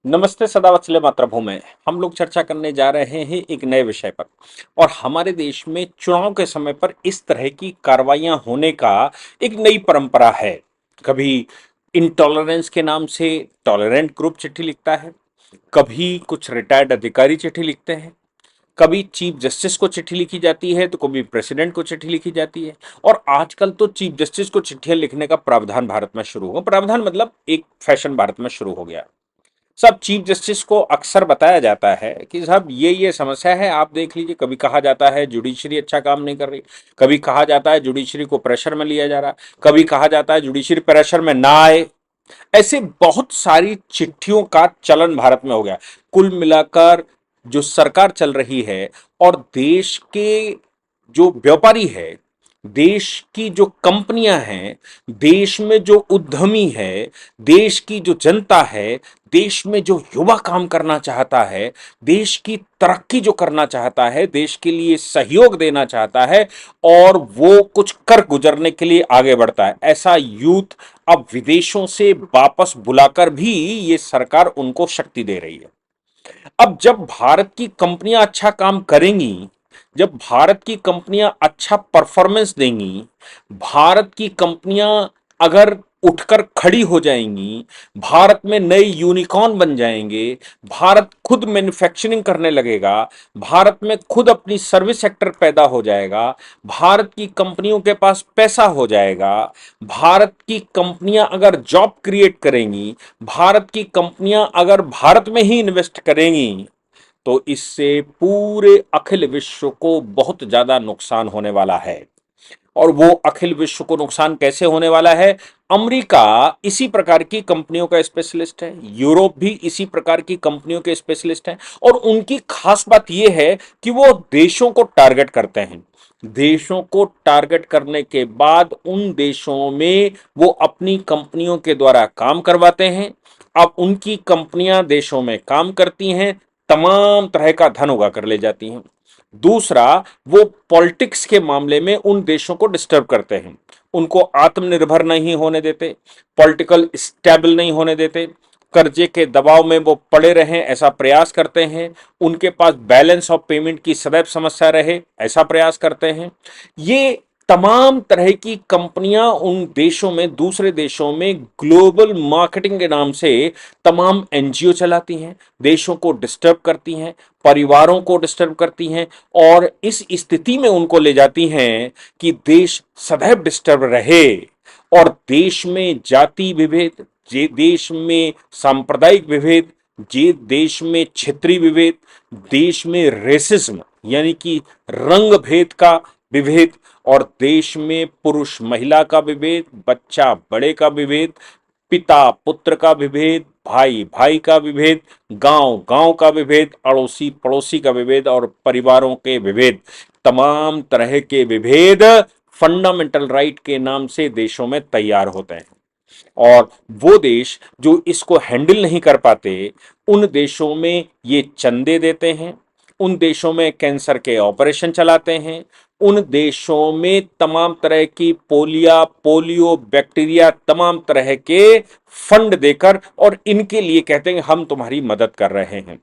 नमस्ते सदावत्सल्य मातृभूमि। हम लोग चर्चा करने जा रहे हैं एक नए विषय पर। और हमारे देश में चुनाव के समय पर इस तरह की कार्रवाइयां होने का एक नई परंपरा है। कभी इंटॉलरेंस के नाम से टॉलरेंट ग्रुप चिट्ठी लिखता है, कभी कुछ रिटायर्ड अधिकारी चिट्ठी लिखते हैं, कभी चीफ जस्टिस को चिट्ठी लिखी जाती है तो कभी प्रेसिडेंट को चिट्ठी लिखी जाती है। और आजकल तो चीफ जस्टिस को चिट्ठियां लिखने का प्रावधान भारत में शुरू हो, प्रावधान मतलब एक फैशन भारत में शुरू हो गया। सब चीफ जस्टिस को अक्सर बताया जाता है कि साहब ये समस्या है, आप देख लीजिए। कभी कहा जाता है जुडिशरी अच्छा काम नहीं कर रही, कभी कहा जाता है जुडिशरी को प्रेशर में लिया जा रहा है, कभी कहा जाता है जुडिशरी प्रेशर में ना आए। ऐसे बहुत सारी चिट्ठियों का चलन भारत में हो गया। कुल मिलाकर जो सरकार चल रही है और देश के जो व्यापारी है, देश की जो कंपनियां हैं, देश में जो उद्यमी है, देश की जो जनता है, देश में जो युवा काम करना चाहता है, देश की तरक्की जो करना चाहता है, देश के लिए सहयोग देना चाहता है और वो कुछ कर गुजरने के लिए आगे बढ़ता है, ऐसा यूथ अब विदेशों से वापस बुलाकर भी ये सरकार उनको शक्ति दे रही है। अब जब भारत की कंपनियां अच्छा काम करेंगी, जब भारत की कंपनियां अच्छा परफॉर्मेंस देंगी, भारत की कंपनियां अगर उठकर खड़ी हो जाएंगी, भारत में नए यूनिकॉर्न बन जाएंगे, भारत खुद मैन्युफैक्चरिंग करने लगेगा, भारत में खुद अपनी सर्विस सेक्टर पैदा हो जाएगा, भारत की कंपनियों के पास पैसा हो जाएगा, भारत की कंपनियां अगर जॉब क्रिएट करेंगी, भारत की कंपनियां अगर भारत में ही इन्वेस्ट करेंगी, तो इससे पूरे अखिल विश्व को बहुत ज्यादा नुकसान होने वाला है। और वो अखिल विश्व को नुकसान कैसे होने वाला है? अमेरिका इसी प्रकार की कंपनियों का स्पेशलिस्ट है, यूरोप भी इसी प्रकार की कंपनियों के स्पेशलिस्ट हैं। और उनकी खास बात यह है कि वो देशों को टारगेट करते हैं। देशों को टारगेट करने के बाद उन देशों में वो अपनी कंपनियों के द्वारा काम करवाते हैं। अब उनकी कंपनियां देशों में काम करती हैं, तमाम तरह का धन उगा कर ले जाती हैं। दूसरा, वो पॉलिटिक्स के मामले में उन देशों को डिस्टर्ब करते हैं, उनको आत्मनिर्भर नहीं होने देते, पॉलिटिकल स्टेबल नहीं होने देते, कर्जे के दबाव में वो पड़े रहें ऐसा प्रयास करते हैं, उनके पास बैलेंस ऑफ पेमेंट की सदैव समस्या रहे ऐसा प्रयास करते हैं। ये तमाम तरह की कंपनियां उन देशों में, दूसरे देशों में ग्लोबल मार्केटिंग के नाम से तमाम एनजीओ चलाती हैं, देशों को डिस्टर्ब करती हैं, परिवारों को डिस्टर्ब करती हैं और इस स्थिति में उनको ले जाती हैं कि देश सदैव डिस्टर्ब रहे। और देश में जाति विभेद, जे देश में सांप्रदायिक विभेद, जे देश में क्षेत्रीय विभेद, देश में रेसिज्म यानी कि रंग भेद का विभेद, और देश में पुरुष महिला का विभेद, बच्चा बड़े का विभेद, पिता पुत्र का विभेद, भाई भाई का विभेद, गांव गांव का विभेद, अड़ोसी पड़ोसी का विभेद और परिवारों के विभेद, तमाम तरह के विभेद फंडामेंटल राइट के नाम से देशों में तैयार होते हैं। और वो देश जो इसको हैंडल नहीं कर पाते, उन देशों में ये चंदे देते हैं, उन देशों में कैंसर के ऑपरेशन चलाते हैं, उन देशों में तमाम तरह की पोलियो बैक्टीरिया तमाम तरह के फंड देकर और इनके लिए कहते हैं हम तुम्हारी मदद कर रहे हैं।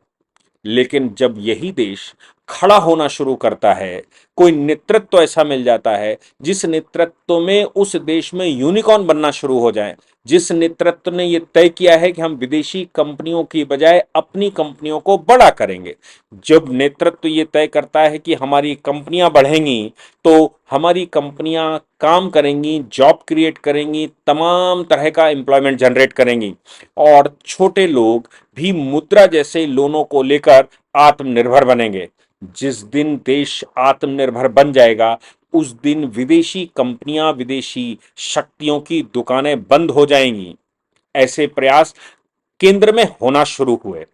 लेकिन जब यही देश खड़ा होना शुरू करता है, कोई नेतृत्व ऐसा मिल जाता है जिस नेतृत्व में उस देश में यूनिकॉर्न बनना शुरू हो जाए, जिस नेतृत्व ने यह तय किया है कि हम विदेशी कंपनियों की बजाय अपनी कंपनियों को बड़ा करेंगे, जब नेतृत्व ये तय करता है कि हमारी कंपनियां बढ़ेंगी, तो हमारी कंपनियां काम करेंगी, जॉब क्रिएट करेंगी, तमाम तरह का एम्प्लॉयमेंट जनरेट करेंगी और छोटे लोग भी मुद्रा जैसे लोनों को लेकर आत्मनिर्भर बनेंगे। जिस दिन देश आत्मनिर्भर बन जाएगा, उस दिन विदेशी कंपनियां, विदेशी शक्तियों की दुकानें बंद हो जाएंगी। ऐसे प्रयास केंद्र में होना शुरू हुए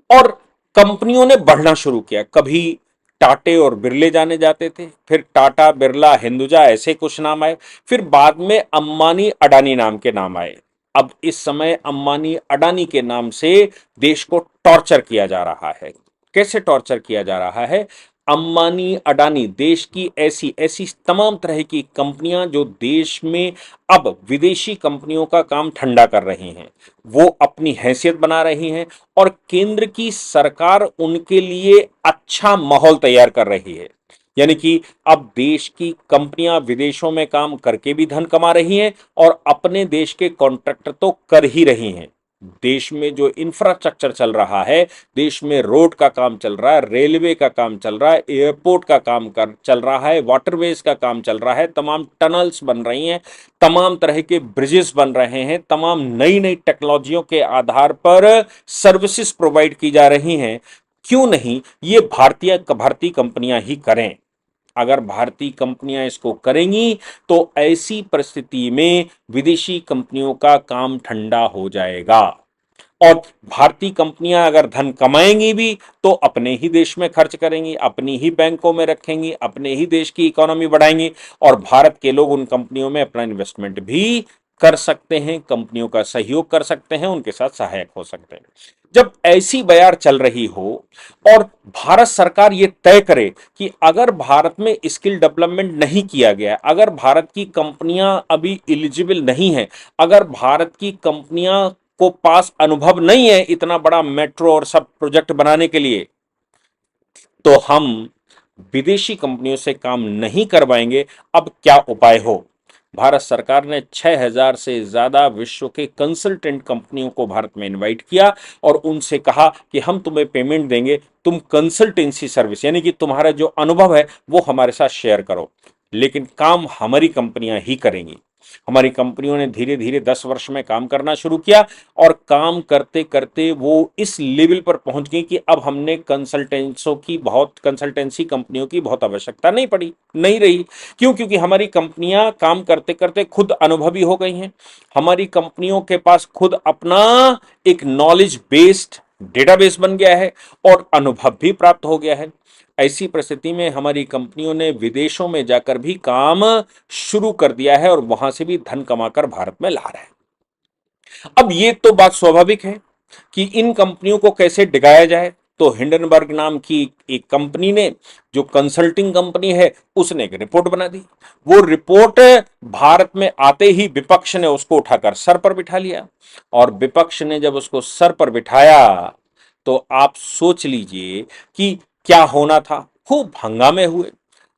और कंपनियों ने बढ़ना शुरू किया। कभी टाटे और बिरले जाने जाते थे, फिर टाटा बिरला हिंदुजा ऐसे कुछ नाम आए, फिर बाद में अंबानी अडानी नाम के नाम आए। अब इस समय अंबानी अडानी के नाम से देश को टॉर्चर किया जा रहा है। कैसे टॉर्चर किया जा रहा है? अंबानी, अडानी, देश की ऐसी ऐसी तमाम तरह की कंपनियां जो देश में अब विदेशी कंपनियों का काम ठंडा कर रही हैं, वो अपनी हैसियत बना रही हैं और केंद्र की सरकार उनके लिए अच्छा माहौल तैयार कर रही है। यानी कि अब देश की कंपनियां विदेशों में काम करके भी धन कमा रही हैं और अपने देश के कॉन्ट्रैक्टर तो कर ही रही हैं। देश में जो इंफ्रास्ट्रक्चर चल रहा है, देश में रोड का काम चल रहा है, रेलवे का काम चल रहा है, एयरपोर्ट का काम कर चल रहा है, वाटरवेज का काम चल रहा है, तमाम टनल्स बन रही हैं, तमाम तरह के ब्रिजेस बन रहे हैं, तमाम नई नई टेक्नोलॉजियों के आधार पर सर्विसेज प्रोवाइड की जा रही हैं। क्यों नहीं ये भारतीय कंपनियां ही करें। अगर भारतीय कंपनियां इसको करेंगी तो ऐसी परिस्थिति में विदेशी कंपनियों का काम ठंडा हो जाएगा और भारतीय कंपनियां अगर धन कमाएंगी भी तो अपने ही देश में खर्च करेंगी, अपनी ही बैंकों में रखेंगी, अपने ही देश की इकोनॉमी बढ़ाएंगी और भारत के लोग उन कंपनियों में अपना इन्वेस्टमेंट भी कर सकते हैं, कंपनियों का सहयोग कर सकते हैं, उनके साथ सहायक हो सकते हैं। जब ऐसी बयार चल रही हो और भारत सरकार ये तय करे कि अगर भारत में स्किल डेवलपमेंट नहीं किया गया, अगर भारत की कंपनियां अभी एलिजिबल नहीं है, अगर भारत की कंपनियां को पास अनुभव नहीं है इतना बड़ा मेट्रो और सब प्रोजेक्ट बनाने के लिए, तो हम विदेशी कंपनियों से काम नहीं करवाएंगे। अब क्या उपाय हो। भारत सरकार ने 6,000 से ज्यादा विश्व के कंसल्टेंट कंपनियों को भारत में इनवाइट किया और उनसे कहा कि हम तुम्हें पेमेंट देंगे, तुम कंसल्टेंसी सर्विस यानी कि तुम्हारा जो अनुभव है वो हमारे साथ शेयर करो, लेकिन काम हमारी कंपनियां ही करेंगी। हमारी कंपनियों ने धीरे धीरे 10 वर्ष में काम करना शुरू किया और काम करते करते वो इस लेवल पर पहुंच गई कि अब हमने कंसल्टेंसी कंपनियों की बहुत आवश्यकता नहीं रही। क्यों? क्योंकि हमारी कंपनियां काम करते करते खुद अनुभवी हो गई हैं। हमारी कंपनियों के पास खुद अपना एक नॉलेज बेस्ड डेटाबेस बन गया है और अनुभव भी प्राप्त हो गया है। ऐसी परिस्थिति में हमारी कंपनियों ने विदेशों में जाकर भी काम शुरू कर दिया है और वहां से भी धन कमाकर भारत में ला रहे हैं। अब ये तो बात स्वाभाविक है कि इन कंपनियों को कैसे डिगाया जाए। तो हिंडनबर्ग नाम की एक कंपनी ने, जो कंसल्टिंग कंपनी है, उसने एक रिपोर्ट बना दी। वो रिपोर्ट भारत में आते ही विपक्ष ने उसको उठाकर सर पर बिठा लिया और विपक्ष ने जब उसको सर पर बिठाया तो आप सोच लीजिए कि क्या होना था। खूब हंगामे हुए।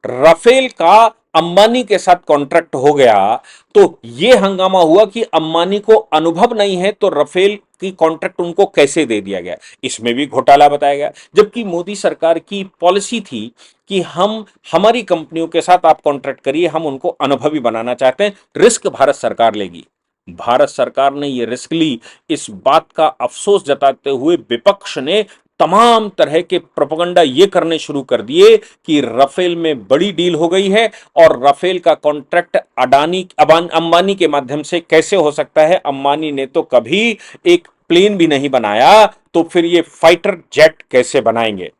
राफेल का अंबानी के साथ कॉन्ट्रैक्ट हो गया तो यह हंगामा हुआ कि अंबानी को अनुभव नहीं है तो राफेल की कॉन्ट्रैक्ट उनको कैसे दे दिया गया। इसमें भी घोटाला बताया गया, जबकि मोदी सरकार की पॉलिसी थी कि हम हमारी कंपनियों के साथ आप कॉन्ट्रैक्ट करिए, हम उनको अनुभवी बनाना चाहते हैं, रिस्क भारत सरकार लेगी। भारत सरकार ने यह रिस्क ली। इस बात का अफसोस जताते हुए विपक्ष ने तमाम तरह के प्रोपेगेंडा ये करने शुरू कर दिए कि राफेल में बड़ी डील हो गई है और राफेल का कॉन्ट्रैक्ट अंबानी के माध्यम से कैसे हो सकता है। अंबानी ने तो कभी एक प्लेन भी नहीं बनाया, तो फिर ये फाइटर जेट कैसे बनाएंगे।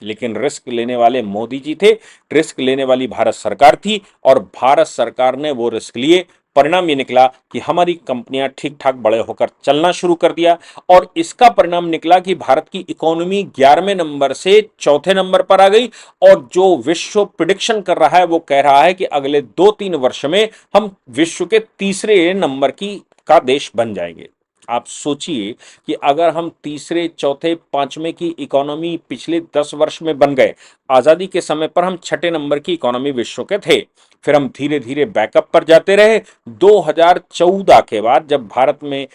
लेकिन रिस्क लेने वाले मोदी जी थे, रिस्क लेने वाली भारत सरकार थी और भारत सरकार ने वो रिस्क लिए। परिणाम ये निकला कि हमारी कंपनियां ठीक ठाक बड़े होकर चलना शुरू कर दिया और इसका परिणाम निकला कि भारत की इकोनॉमी 11वें नंबर से चौथे नंबर पर आ गई और जो विश्व प्रिडिक्शन कर रहा है वो कह रहा है कि अगले 2-3 वर्ष में हम विश्व के तीसरे नंबर की का देश बन जाएंगे। आप सोचिए कि अगर हम तीसरे, चौथे, पांचवें की इकोनॉमी पिछले 10 वर्ष में बन गए, आजादी के समय पर हम छठे नंबर की इकोनॉमी विश्व के थे, फिर हम धीरे धीरे बैकअप पर जाते रहे। 2014 के बाद जब भारत में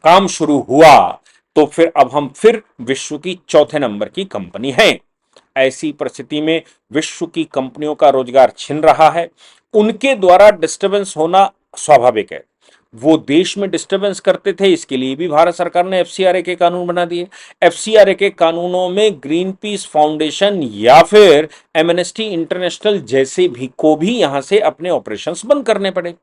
काम शुरू हुआ तो फिर अब हम फिर विश्व की चौथे नंबर की कंपनी हैं। ऐसी परिस्थिति में विश्व की कंपनियों का रोजगार छिन रहा है, उनके द्वारा डिस्टरबेंस होना स्वाभाविक है। वो देश में डिस्टरबेंस करते थे, इसके लिए भी भारत सरकार ने एफसीआरए के कानून बना दिए। एफसीआरए के कानूनों में ग्रीन पीस फाउंडेशन या फिर एमनेस्टी इंटरनेशनल जैसे भी को भी यहां से अपने ऑपरेशंस बंद करने पड़े।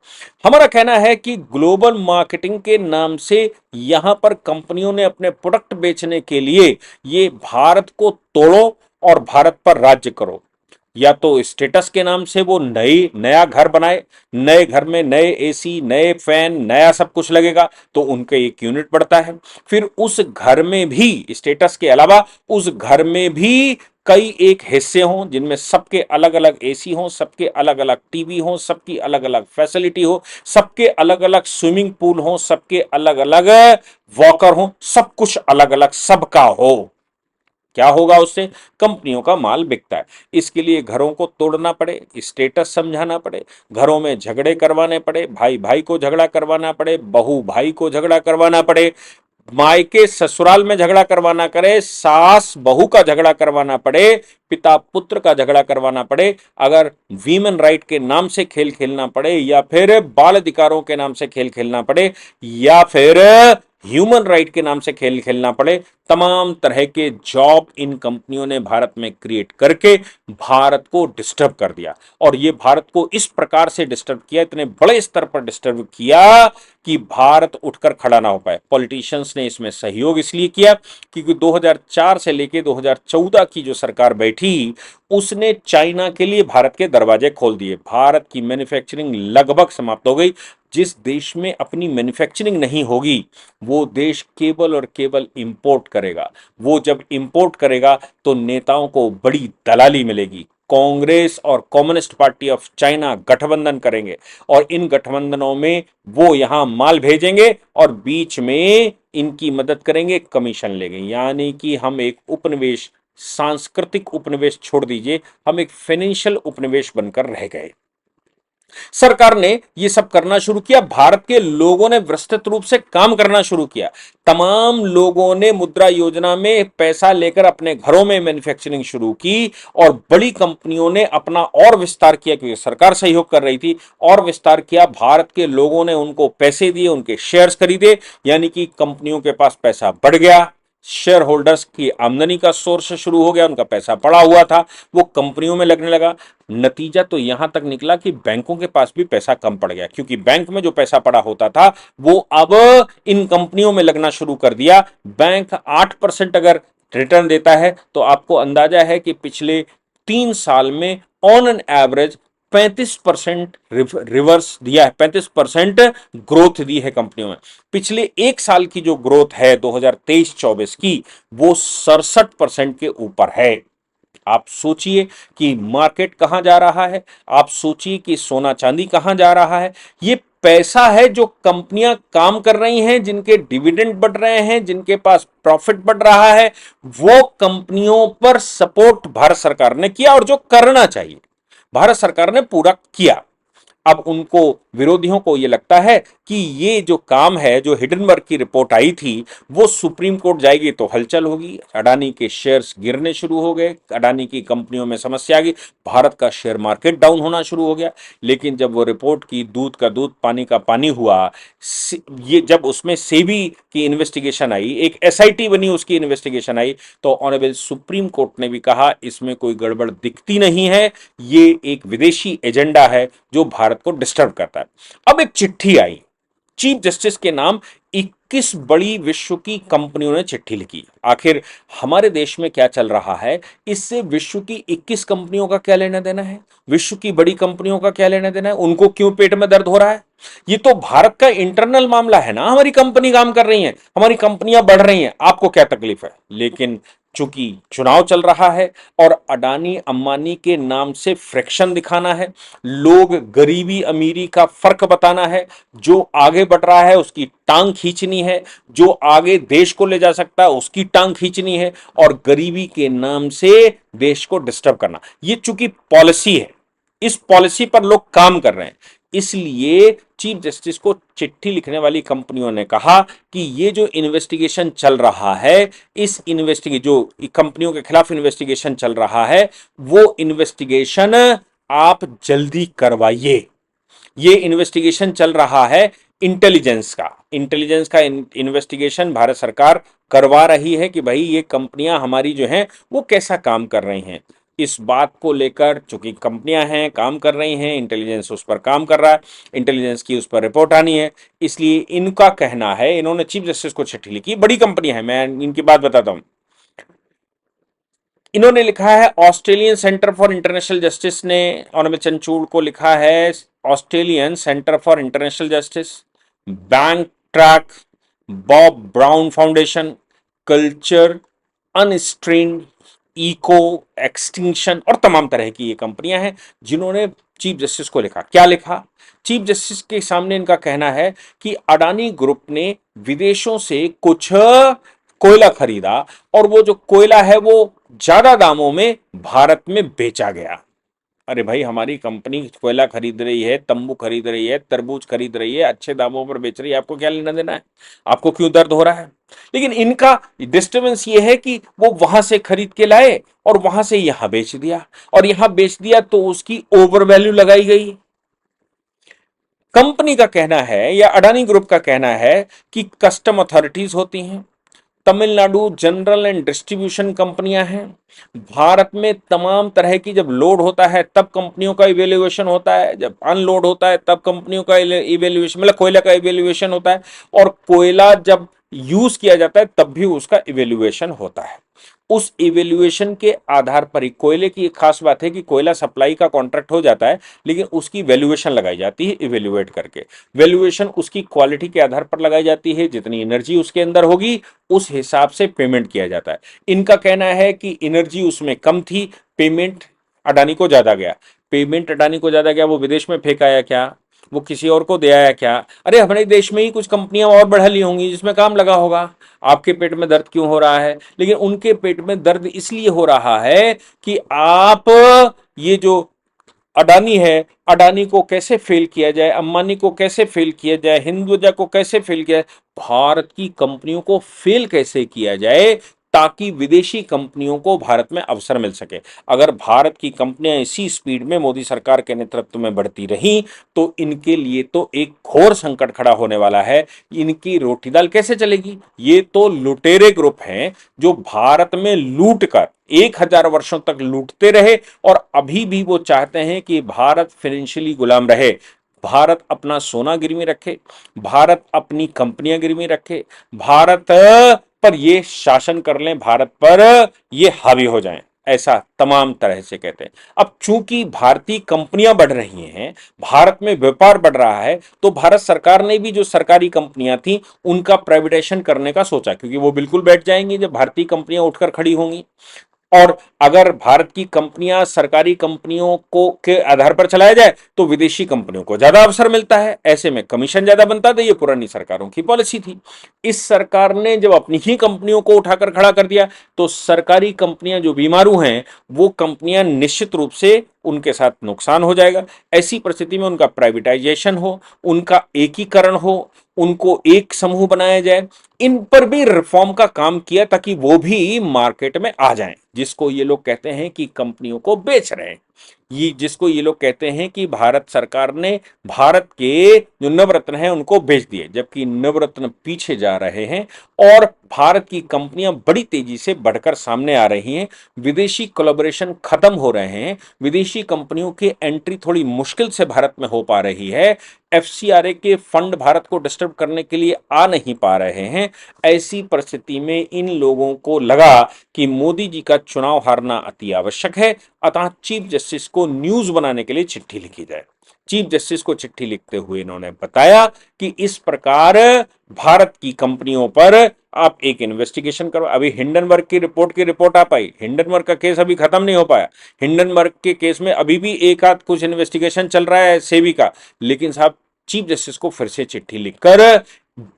हमारा कहना है कि ग्लोबल मार्केटिंग के नाम से यहां पर कंपनियों ने अपने प्रोडक्ट बेचने के लिए ये भारत को तोड़ो और भारत पर राज्य करो। या तो स्टेटस के नाम से वो नया घर बनाए, नए घर में नए एसी, नए फैन, नया सब कुछ लगेगा तो उनके एक यूनिट बढ़ता है। फिर उस घर में भी स्टेटस के अलावा उस घर में भी कई एक हिस्से हों जिनमें सबके अलग अलग एसी हों, सबके अलग अलग टीवी हों, सबकी अलग अलग फैसिलिटी हो, सबके अलग अलग स्विमिंग पूल हों, सबके अलग अलग वॉकर हों, सब कुछ अलग अलग सबका हो। क्या होगा उससे? कंपनियों का माल बिकता है। इसके लिए घरों को तोड़ना पड़े, स्टेटस समझाना पड़े, घरों में झगड़े करवाने पड़े, भाई भाई को झगड़ा करवाना पड़े, बहू भाई को झगड़ा करवाना पड़े, मायके ससुराल में झगड़ा करवाना करे, सास बहू का झगड़ा करवाना पड़े, पिता पुत्र का झगड़ा करवाना पड़े, अगर वीमेन राइट के नाम से खेल खेलना पड़े, या फिर बाल अधिकारों के नाम से खेल खेलना पड़े, या फिर ह्यूमन राइट के नाम से खेल खेलना पड़े, तमाम तरह के जॉब इन कंपनियों ने भारत में क्रिएट करके भारत को डिस्टर्ब कर दिया। और ये भारत को इस प्रकार से डिस्टर्ब किया, इतने बड़े स्तर पर डिस्टर्ब किया कि भारत उठकर खड़ा ना हो पाए। पॉलिटिशियंस ने इसमें सहयोग इसलिए किया क्योंकि 2004 से लेकर 2014 की जो सरकार बैठी उसने चाइना के लिए भारत के दरवाजे खोल दिए। भारत की मैन्युफैक्चरिंग लगभग समाप्त हो गई। जिस देश में अपनी मैन्युफैक्चरिंग नहीं होगी वो देश केवल और केवल इंपोर्ट करेगा। वो जब इंपोर्ट करेगा तो नेताओं को बड़ी दलाली मिलेगी। कांग्रेस और कम्युनिस्ट पार्टी ऑफ चाइना गठबंधन करेंगे और इन गठबंधनों में वो यहां माल भेजेंगे और बीच में इनकी मदद करेंगे, कमीशन लेंगे। यानी कि हम एक उपनिवेश, सांस्कृतिक उपनिवेश छोड़ दीजिए, हम एक फाइनेंशियल उपनिवेश बनकर रह गए। सरकार ने यह सब करना शुरू किया, भारत के लोगों ने विस्तृत रूप से काम करना शुरू किया। तमाम लोगों ने मुद्रा योजना में पैसा लेकर अपने घरों में मैन्युफैक्चरिंग शुरू की और बड़ी कंपनियों ने अपना और विस्तार किया क्योंकि सरकार सहयोग कर रही थी, और विस्तार किया। भारत के लोगों ने उनको पैसे दिए, उनके शेयर्स खरीदे, यानी कि कंपनियों के पास पैसा बढ़ गया। शेयर होल्डर्स की आमदनी का सोर्स शुरू हो गया, उनका पैसा पड़ा हुआ था वो कंपनियों में लगने लगा। नतीजा तो यहां तक निकला कि बैंकों के पास भी पैसा कम पड़ गया क्योंकि बैंक में जो पैसा पड़ा होता था वो अब इन कंपनियों में लगना शुरू कर दिया। बैंक 8% अगर रिटर्न देता है तो आपको अंदाजा है कि पिछले 3 साल में ऑन एन एवरेज 35% रिवर्स दिया है, 35% ग्रोथ दी है कंपनियों में। पिछले 1 साल की जो ग्रोथ है 2023-24 की वो 67% के ऊपर है। आप सोचिए कि मार्केट कहां जा रहा है, आप सोचिए कि सोना चांदी कहां जा रहा है। ये पैसा है जो कंपनियां काम कर रही हैं, जिनके डिविडेंड बढ़ रहे हैं, जिनके पास प्रॉफिट बढ़ रहा है, वो कंपनियों पर सपोर्ट भारत सरकार ने किया और जो करना चाहिए भारत सरकार ने पूरा किया। अब उनको, विरोधियों को यह लगता है कि ये जो काम है, जो हिडनबर्ग की रिपोर्ट आई थी वो सुप्रीम कोर्ट जाएगी तो हलचल होगी, अडानी के शेयर्स गिरने शुरू हो गए, अडानी की कंपनियों में समस्या आ गई, भारत का शेयर मार्केट डाउन होना शुरू हो गया। लेकिन जब वो रिपोर्ट की दूध का दूध पानी का पानी हुआ, ये जब उसमें सेबी की इन्वेस्टिगेशन आई, एक एसआईटी बनी, उसकी इन्वेस्टिगेशन आई, तो ऑनरेबल सुप्रीम कोर्ट ने भी कहा इसमें कोई गड़बड़ दिखती नहीं है, ये एक विदेशी एजेंडा है जो भारत को डिस्टर्ब करता है। अब एक चिट्ठी आई चीफ जस्टिस के नाम, 21 बड़ी विश्व की कंपनियों ने चिट्ठी लिखी। आखिर हमारे देश में क्या चल रहा है, इससे विश्व की 21 कंपनियों का क्या लेना देना है, विश्व की बड़ी कंपनियों का क्या लेना देना है, उनको क्यों पेट में दर्द हो रहा है? ये तो भारत का इंटरनल मामला है ना, हमारी कंपनी काम कर रही है, हमारी कंपनियां बढ़ रही हैं, आपको क्या तकलीफ है? लेकिन चूंकि चुनाव चल रहा है और अडानी अंबानी के नाम से फ्रैक्शन दिखाना है, लोग गरीबी अमीरी का फर्क बताना है, जो आगे बढ़ रहा है उसकी टांग खींचनी है, जो आगे देश को ले जा सकता है उसकी टांग खींचनी है, और गरीबी के नाम से देश को डिस्टर्ब करना, ये चूंकि पॉलिसी है, इस पॉलिसी पर लोग काम कर रहे हैं, इसलिए चीफ जस्टिस को चिट्ठी लिखने वाली कंपनियों ने कहा कि ये जो इन्वेस्टिगेशन चल रहा है, इस इन्वेस्टिगेशन जो कंपनियों के खिलाफ इन्वेस्टिगेशन चल रहा है, वो इन्वेस्टिगेशन आप जल्दी करवाइए। ये इन्वेस्टिगेशन चल रहा है इंटेलिजेंस का इन्वेस्टिगेशन भारत सरकार करवा रही है कि भाई ये कंपनियां हमारी जो हैं वो कैसा काम कर रही हैं। इस बात को लेकर चूंकि कंपनियां हैं, काम कर रही हैं, इंटेलिजेंस उस पर काम कर रहा है, इंटेलिजेंस की उस पर रिपोर्ट आनी है, इसलिए इनका कहना है, इन्होंने चीफ जस्टिस को चिट्ठी लिखी, बड़ी कंपनियां हैं, मैं इनकी बात बताता हूं। इन्होंने लिखा है Australian Centre for International Justice ने अमित चंचूड़ को लिखा है, Australian Centre for International Justice, BankTrack, Bob Brown Foundation, culture, unstained, Eko, extinction और तमाम तरह की ये कंपनियां हैं जिन्होंने चीफ जस्टिस को लिखा। क्या लिखा? चीफ जस्टिस के सामने इनका कहना है कि अडानी ग्रुप ने विदेशों से कुछ कोयला खरीदा और वो जो कोयला है वो ज्यादा दामों में भारत में बेचा गया। अरे भाई, हमारी कंपनी कोयला खरीद रही है, तंबू खरीद रही है, तरबूज खरीद रही है, अच्छे दामों पर बेच रही है, आपको क्या लेना देना है? आपको क्यों दर्द हो रहा है? लेकिन इनका डिस्टर्बेंस ये है कि वो वहां से खरीद के लाए और वहां से यहां बेच दिया, और यहां बेच दिया तो उसकी ओवर वैल्यू लगाई गई। कंपनी का कहना है या अडानी ग्रुप का कहना है कि कस्टम अथॉरिटीज होती हैं, तमिलनाडु जनरल एंड डिस्ट्रीब्यूशन कंपनियां हैं, भारत में तमाम तरह की जब लोड होता है तब कंपनियों का इवेल्युएशन होता है, जब अनलोड होता है तब कंपनियों का इवेल्युएशन, मतलब कोयला का इवेल्युएशन होता है, और कोयला जब यूज किया जाता है तब भी उसका इवेल्युएशन होता है। उस इवेल्युएशन के आधार पर ही कोयले की एक खास बात है कि कोयला सप्लाई का कॉन्ट्रैक्ट हो जाता है, लेकिन उसकी वैल्यूएशन लगाई जाती है इवेल्युएट करके। वैल्यूएशन उसकी क्वालिटी के आधार पर लगाई जाती है, जितनी एनर्जी उसके अंदर होगी उस हिसाब से पेमेंट किया जाता है। इनका कहना है कि एनर्जी उसमें कम थी, पेमेंट अडानी को ज्यादा गया। पेमेंट अडानी को ज्यादा गया, वो विदेश में फेंक आया क्या? वो किसी और को दे आया क्या? अरे हमारे देश में ही कुछ कंपनियां और बढ़ा ली होंगी जिसमें काम लगा होगा। आपके पेट में दर्द क्यों हो रहा है? लेकिन उनके पेट में दर्द इसलिए हो रहा है कि आप, ये जो अडानी है, अडानी को कैसे फेल किया जाए, अंबानी को कैसे फेल किया जाए, हिंदुजा को कैसे फेल किया जाए, भारत की कंपनियों को फेल कैसे किया जाए ताकि विदेशी कंपनियों को भारत में अवसर मिल सके। अगर भारत की कंपनियां इसी स्पीड में मोदी सरकार के नेतृत्व में बढ़ती रही तो इनके लिए तो एक घोर संकट खड़ा होने वाला है। इनकी रोटी दाल कैसे चलेगी? ये तो लुटेरे ग्रुप हैं जो भारत में लूट कर 1000 वर्षों तक लूटते रहे, और अभी भी वो चाहते हैं कि भारत फाइनेंशियली गुलाम रहे। भारत अपना सोना गिरवी रखे, भारत अपनी कंपनियां गिरवी रखे, भारत पर ये शासन कर लें, भारत पर ये हावी हो जाएं, ऐसा तमाम तरह से कहते हैं। अब चूंकि भारतीय कंपनियां बढ़ रही हैं, भारत में व्यापार बढ़ रहा है, तो भारत सरकार ने भी जो सरकारी कंपनियां थी उनका प्राइवेटाइजेशन करने का सोचा, क्योंकि वो बिल्कुल बैठ जाएंगी जब भारतीय कंपनियां उठकर खड़ी होंगी। और अगर भारत की कंपनियां सरकारी कंपनियों को के आधार पर चलाया जाए तो विदेशी कंपनियों को ज्यादा अवसर मिलता है, ऐसे में कमीशन ज्यादा बनता था। ये पुरानी सरकारों की पॉलिसी थी। इस सरकार ने जब अपनी ही कंपनियों को उठाकर खड़ा कर दिया तो सरकारी कंपनियां जो बीमारू हैं वो कंपनियां निश्चित रूप से उनके साथ नुकसान हो जाएगा। ऐसी परिस्थिति में उनका प्राइवेटाइजेशन हो, उनका एकीकरण हो, उनको एक समूह बनाया जाए, इन पर भी रिफॉर्म का काम किया ताकि वो भी मार्केट में आ जाएं, जिसको ये लोग कहते हैं कि कंपनियों को बेच रहे हैं। ये जिसको ये लोग कहते हैं कि भारत सरकार ने भारत के जो नवरत्न हैं उनको बेच दिए, जबकि नवरत्न पीछे जा रहे हैं और भारत की कंपनियां बड़ी तेजी से बढ़कर सामने आ रही हैं। विदेशी कोलैबोरेशन खत्म हो रहे हैं, विदेशी कंपनियों की एंट्री थोड़ी मुश्किल से भारत में हो पा रही है, एफसीआरए के फंड भारत को डिस्टर्ब करने के लिए आ नहीं पा रहे हैं। ऐसी परिस्थिति में इन लोगों को लगा कि मोदी जी का चुनाव हारना अति आवश्यक है, अतः चीफ जस्टिस को न्यूज बनाने के लिए चिट्ठी लिखी जाए। चीफ जस्टिस को चिट्ठी लिखते हुए इन्होंने बताया कि इस प्रकार भारत की कंपनियों पर आप एक इन्वेस्टिगेशन करो। अभी हिंडनबर्ग की रिपोर्ट आ पाई, हिंडनबर्ग का केस अभी खत्म नहीं हो पाया। हिंडनबर्ग के केस में अभी भी एक आध कुछ इन्वेस्टिगेशन चल रहा है सेबी का, लेकिन साहब चीफ जस्टिस को फिर से चिट्ठी लिखकर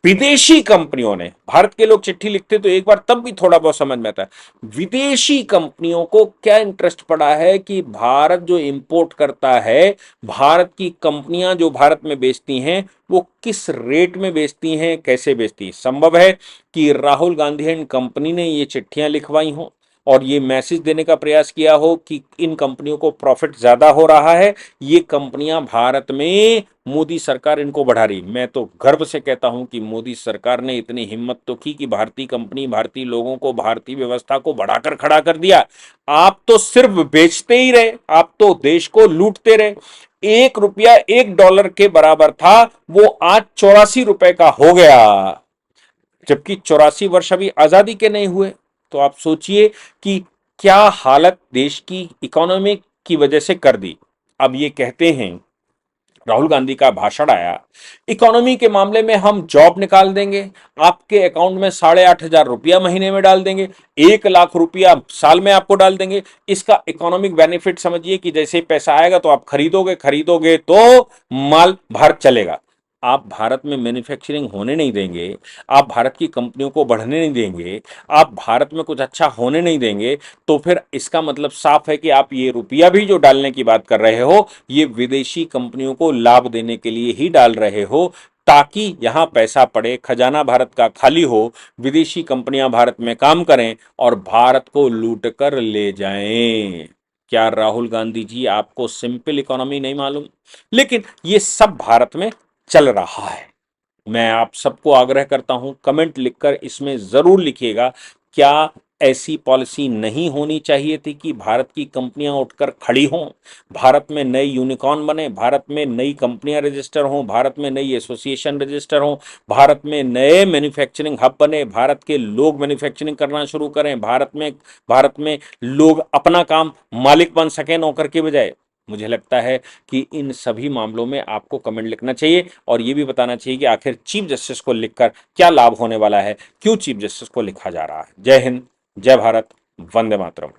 विदेशी कंपनियों ने, भारत के लोग चिट्ठी लिखते तो एक बार तब भी थोड़ा बहुत समझ में आता है, विदेशी कंपनियों को क्या इंटरेस्ट पड़ा है कि भारत जो इंपोर्ट करता है, भारत की कंपनियां जो भारत में बेचती हैं वो किस रेट में बेचती हैं, कैसे बेचती हैं। संभव है कि राहुल गांधी एंड कंपनी ने ये चिट्ठियां लिखवाई हों और ये मैसेज देने का प्रयास किया हो कि इन कंपनियों को प्रॉफिट ज्यादा हो रहा है, ये कंपनियां भारत में, मोदी सरकार इनको बढ़ा रही। मैं तो गर्व से कहता हूं कि मोदी सरकार ने इतनी हिम्मत तो की कि भारतीय कंपनी, भारतीय लोगों को, भारतीय व्यवस्था को बढ़ाकर खड़ा कर दिया। आप तो सिर्फ बेचते ही रहे, आप तो देश को लूटते रहे। ₹1 $1 के बराबर था, वो आज ₹84 का हो गया, जबकि 84 वर्ष अभी आजादी के नहीं हुए। तो आप सोचिए कि क्या हालत देश की इकोनॉमी की वजह से कर दी। अब ये कहते हैं, राहुल गांधी का भाषण आया, इकोनॉमी के मामले में हम जॉब निकाल देंगे, आपके अकाउंट में 8,500 रुपया महीने में डाल देंगे, 1 लाख रुपया साल में आपको डाल देंगे। इसका इकोनॉमिक बेनिफिट समझिए कि जैसे ही पैसा आएगा तो आप खरीदोगे, खरीदोगे तो माल भारत चलेगा। आप भारत में मैन्युफैक्चरिंग होने नहीं देंगे, आप भारत की कंपनियों को बढ़ने नहीं देंगे, आप भारत में कुछ अच्छा होने नहीं देंगे, तो फिर इसका मतलब साफ है कि आप ये रुपया भी जो डालने की बात कर रहे हो, ये विदेशी कंपनियों को लाभ देने के लिए ही डाल रहे हो, ताकि यहां पैसा पड़े, खजाना भारत का खाली हो, विदेशी कंपनियां भारत में काम करें और भारत को लूट कर ले जाएं। क्या राहुल गांधी जी आपको सिंपल इकोनॉमी नहीं मालूम? लेकिन ये सब भारत में चल रहा है। मैं आप सबको आग्रह करता हूं, कमेंट लिखकर इसमें जरूर लिखिएगा, क्या ऐसी पॉलिसी नहीं होनी चाहिए थी कि भारत की कंपनियां उठकर खड़ी हों, भारत में नए यूनिकॉर्न बने, भारत में नई कंपनियां रजिस्टर हों, भारत में नई एसोसिएशन रजिस्टर हों, भारत में नए मैन्युफैक्चरिंग हब बने, भारत के लोग मैन्युफैक्चरिंग करना शुरू करें, भारत में लोग अपना काम मालिक बन सकें नौकर के बजाय। मुझे लगता है कि इन सभी मामलों में आपको कमेंट लिखना चाहिए और ये भी बताना चाहिए कि आखिर चीफ जस्टिस को लिखकर क्या लाभ होने वाला है, क्यों चीफ जस्टिस को लिखा जा रहा है। जय हिंद, जय भारत, वंदे मातरम।